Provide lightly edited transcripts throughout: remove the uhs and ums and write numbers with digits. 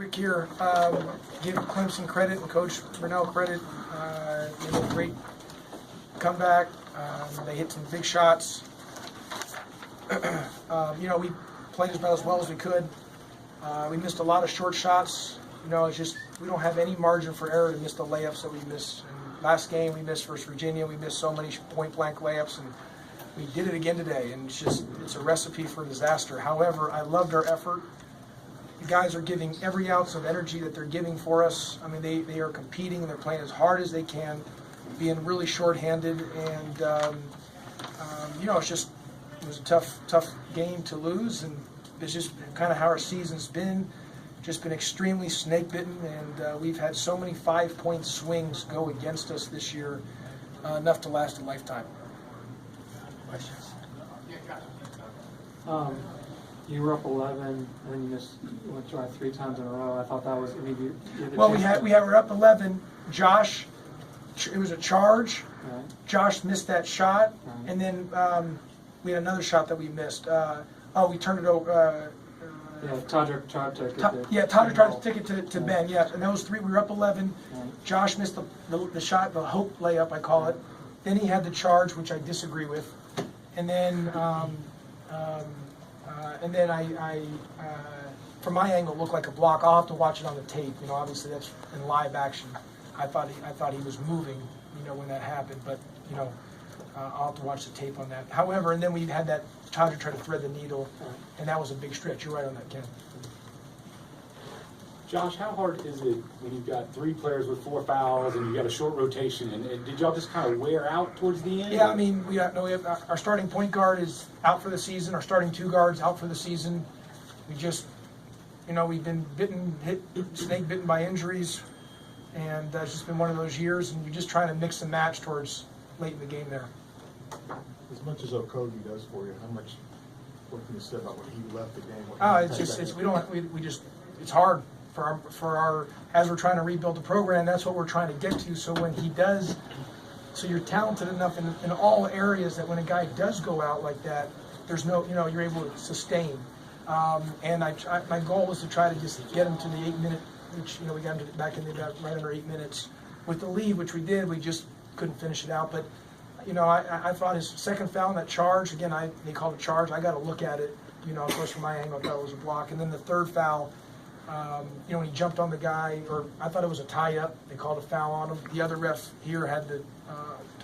Rick here. Give Clemson credit and Coach Brunell credit. They made a great comeback. They hit some big shots. We played about as well as we could. We missed a lot of short shots. It's just we don't have any margin for error to miss the layups that we missed. And last game we missed versus Virginia. We missed so many point-blank layups, and we did it again today. And it's a recipe for disaster. However, I loved our effort. The guys are giving every ounce of energy that they're giving for us. I mean, they are competing and they're playing as hard as they can, being really shorthanded. And it was a tough game to lose, and it's just kind of how our season's been. Just been extremely snake bitten, and we've had so many 5-point swings go against us this year, enough to last a lifetime. Questions? You were up 11, and then you missed went drive 3 times in a row. I thought that was maybe. Well, we were up 11. Josh, it was a charge. Right. Josh missed that shot, Right. and then we had another shot that we missed. We turned it over. Todrick tried to. Todrick tried to take it to Ben. Yeah, and those 3, we were up 11. Right. Josh missed the shot, the hope layup, I call it. Then he had the charge, which I disagree with, and then I from my angle, it looked like a block. I'll have to watch it on the tape. Obviously that's in live action. I thought he was moving, when that happened, but I'll have to watch the tape on that. However, and then we had that Todrick try to thread the needle, and that was a big stretch. You're right on that, Ken. Josh, how hard is it when you've got 3 players with 4 fouls and you've got a short rotation? And did y'all just kind of wear out towards the end? Yeah, I mean, we have our starting point guard is out for the season. Our starting 2 guards out for the season. We just, we've been snake bitten by injuries, and it's just been one of those years. And you're just trying to mix and match towards late in the game there. As much as Okogie does for you, what can you say about when he left the game? It's hard for our as we're trying to rebuild the program. That's what we're trying to get to. So when he does, so you're talented enough in all areas that when a guy does go out like that, there's no, you're able to sustain. And my goal was to try to just get him to the 8-minute, which we got him back in right under 8 minutes with the lead, which we did. We just couldn't finish it out, but. I thought his second foul in that charge, again, they called it a charge. I got to look at it, of course, from my angle, I thought it was a block. And then the third foul, when he jumped on the guy, or I thought it was a tie-up. They called a foul on him. The other ref here had to,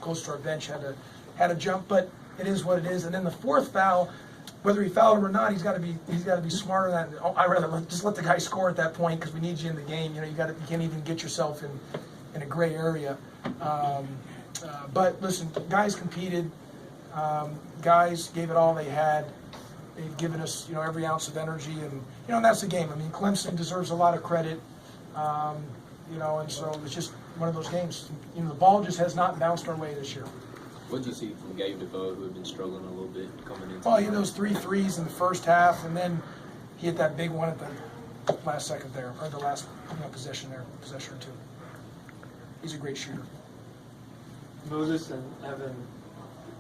close to our bench, had to jump, but it is what it is. And then the fourth foul, whether he fouled him or not, he's got to be smarter than that. I'd rather just let the guy score at that point because we need you in the game. You can't even get yourself in a gray area. But listen, guys competed. Guys gave it all they had. They've given us, every ounce of energy, and that's the game. I mean, Clemson deserves a lot of credit, and so it's just one of those games. The ball just has not bounced our way this year. What did you see from Gabe DeVoe, who had been struggling a little bit coming into? Well, he had those 3 threes in the first half, and then he hit that big one at the last second there, or the last possession or 2. He's a great shooter. Moses and Evan,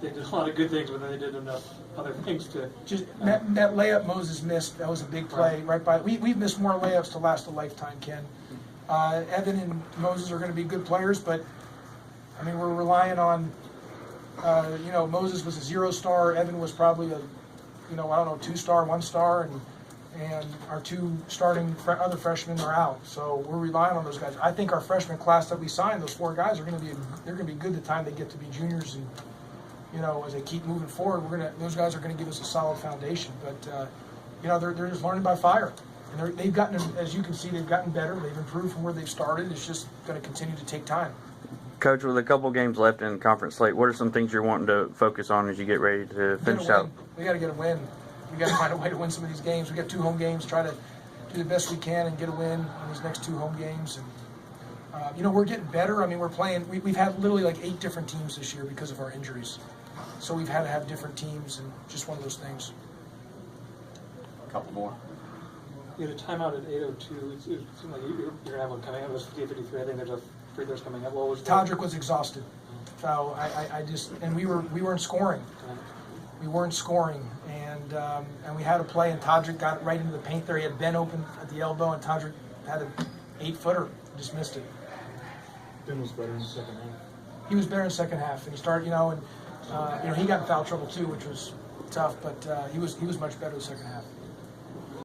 they did a lot of good things, but then they did enough other things to. Just that layup Moses missed, that was a big play right by. We've missed more layups to last a lifetime, Ken. Evan and Moses are going to be good players, but I mean we're relying on. Moses was a 0-star. Evan was probably a, 2-star, 1-star, and our 2 starting other freshmen are out. So we're relying on those guys. I think our freshman class that we signed, those 4 guys, they're going to be good the time they get to be juniors, and as they keep moving forward, those guys are going to give us a solid foundation. But they're just learning by fire, and they've gotten, as you can see, they've gotten better. They've improved from where they've started. It's just going to continue to take time. Coach, with a couple games left in conference slate, what are some things you're wanting to focus on as you get ready to finish out? We got to get a win. We got to find a way to win some of these games. We got 2 home games. Try to do the best we can and get a win on these next 2 home games. And we're getting better. I mean, we're playing. We've had literally like 8 different teams this year because of our injuries. So we've had to have different teams, and just one of those things. A couple more. You had a timeout at 8:02. It seemed like you're going to have one coming up. It was 58:53. I think there's a free throws coming up. What was Todrick was exhausted. So we weren't scoring. We weren't scoring, and we had a play, and Todrick got right into the paint there. He had Ben open at the elbow, and Todrick had an 8-footer, just missed it. Ben was better in the second half. He was better in the second half, and he started, and he got in foul trouble too, which was tough, but he was much better in the second half.